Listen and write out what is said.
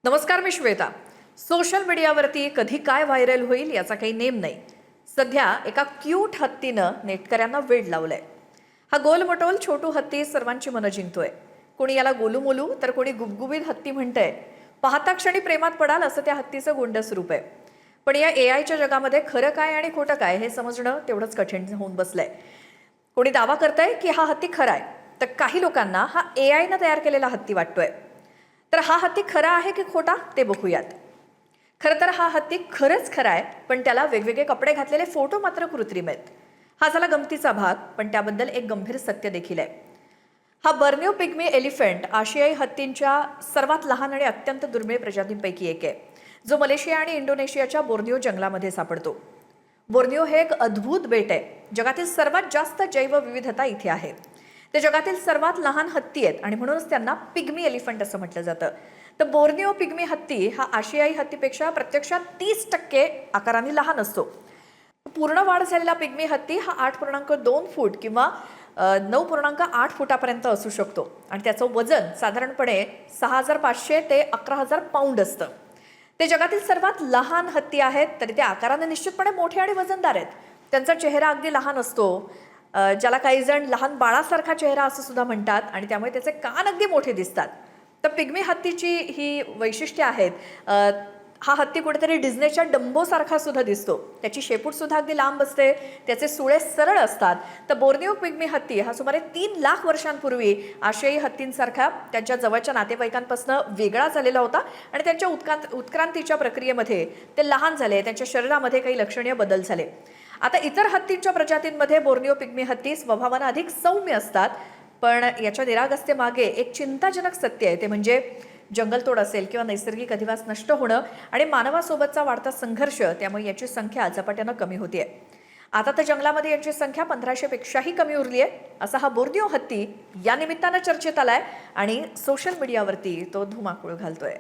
नमस्कार, मी श्वेता. सोशल मीडियावरती कधी काय व्हायरल होईल याचा काही नेम नाही. सध्या एका क्यूट हत्तीनं नेटकऱ्यांना वेड लावलंय. हा गोलमटोल छोटू हत्ती सर्वांची मनं जिंकतोय. कोणी याला गोलूमोलू तर कोणी गुबगुबीत हत्ती म्हणतंय. पाहता क्षणी प्रेमात पडाल असं त्या हत्तीचं गोंडस रूप आहे. पण या एआयच्या जगामध्ये खरं काय आणि खोटं काय हे समजणं तेवढंच कठीण होऊन बसलंय. कोणी दावा करतंय की हा हत्ती खरा आहे, तर काही लोकांना हा एआयनं तयार केलेला हत्ती वाटतोय. तर हा हत्ती खरा आहे की खोटा ते बघूयात. खरं तर हा हत्ती खरंच खरा आहे, पण त्याला वेगवेगळे कपडे घातलेले फोटो मात्र कृत्रिम आहेत. हा झाला गमतीचा भाग, पण त्याबद्दल एक गंभीर सत्य देखील आहे. हा बर्नियो पिग्मी एलिफंट आशियाई हत्तींच्या सर्वात लहान आणि अत्यंत दुर्मिळ प्रजातींपैकी एक आहे, जो मलेशिया आणि इंडोनेशियाच्या बोर्नियो जंगलामध्ये सापडतो. बोर्नियो हे एक अद्भुत बेट आहे. जगातील सर्वात जास्त जैवविविधता इथे आहे. ते जगातील सर्वात लहान हत्ती आहेत आणि म्हणूनच त्यांना पिग्मी एलिफंट असं म्हटलं जातं. तर बोर्नियो पिग्मी हत्ती हा आशियाई हत्तीपेक्षा प्रत्यक्षात 30% आकाराने लहान असतो. पूर्ण वाढ झालेला पिग्मी हत्ती हा 8.2 फूट किंवा 9.8 फुटापर्यंत असू शकतो आणि त्याचं वजन साधारणपणे 6,500 ते 11,000 पाऊंड असतं. ते जगातील सर्वात लहान हत्ती आहेत, तरी ते आकाराने निश्चितपणे मोठे आणि वजनदार आहेत. त्यांचा चेहरा अगदी लहान असतो, ज्याला काही जण लहान बाळासारखा चेहरा असं सुद्धा म्हणतात, आणि त्यामुळे त्याचे कान अगदी मोठे दिसतात. तर पिग्मी हत्तीची ही वैशिष्ट्ये आहेत. हा हत्ती कुठेतरी डिझनेच्या डंबोसारखा सुद्धा दिसतो. त्याची शेपूट सुद्धा अगदी लांब असते, त्याचे सुळे सरळ असतात. तर बोर्नियो पिग्मी हत्ती हा सुमारे 3 लाख वर्षांपूर्वी आशियाई हत्तींसारख्या त्यांच्या जवळच्या नातेवाईकांपासून वेगळा झालेला होता आणि त्यांच्या उत्क्रांतीच्या प्रक्रियेमध्ये ते लहान झाले. त्यांच्या शरीरामध्ये काही लक्षणीय बदल झाले. आता इतर हत्तींच्या प्रजातींमध्ये बोर्नियो पिग्मी हत्ती स्वभावानं अधिक सौम्य असतात, पण याच्या निरागसतेमागे एक चिंताजनक सत्य आहे. ते म्हणजे जंगलतोड असेल किंवा नैसर्गिक अधिवास नष्ट होणं आणि मानवासोबतचा वाढता संघर्ष, त्यामुळे याची संख्या झपाट्यानं कमी होतीये. आता तर जंगलामध्ये यांची संख्या 1500 पेक्षाही कमी उरली आहे. असा हा बोर्नियो हत्ती या निमित्तानं चर्चेत आलाय आणि सोशल मीडियावरती तो धुमाकूळ घालतोय.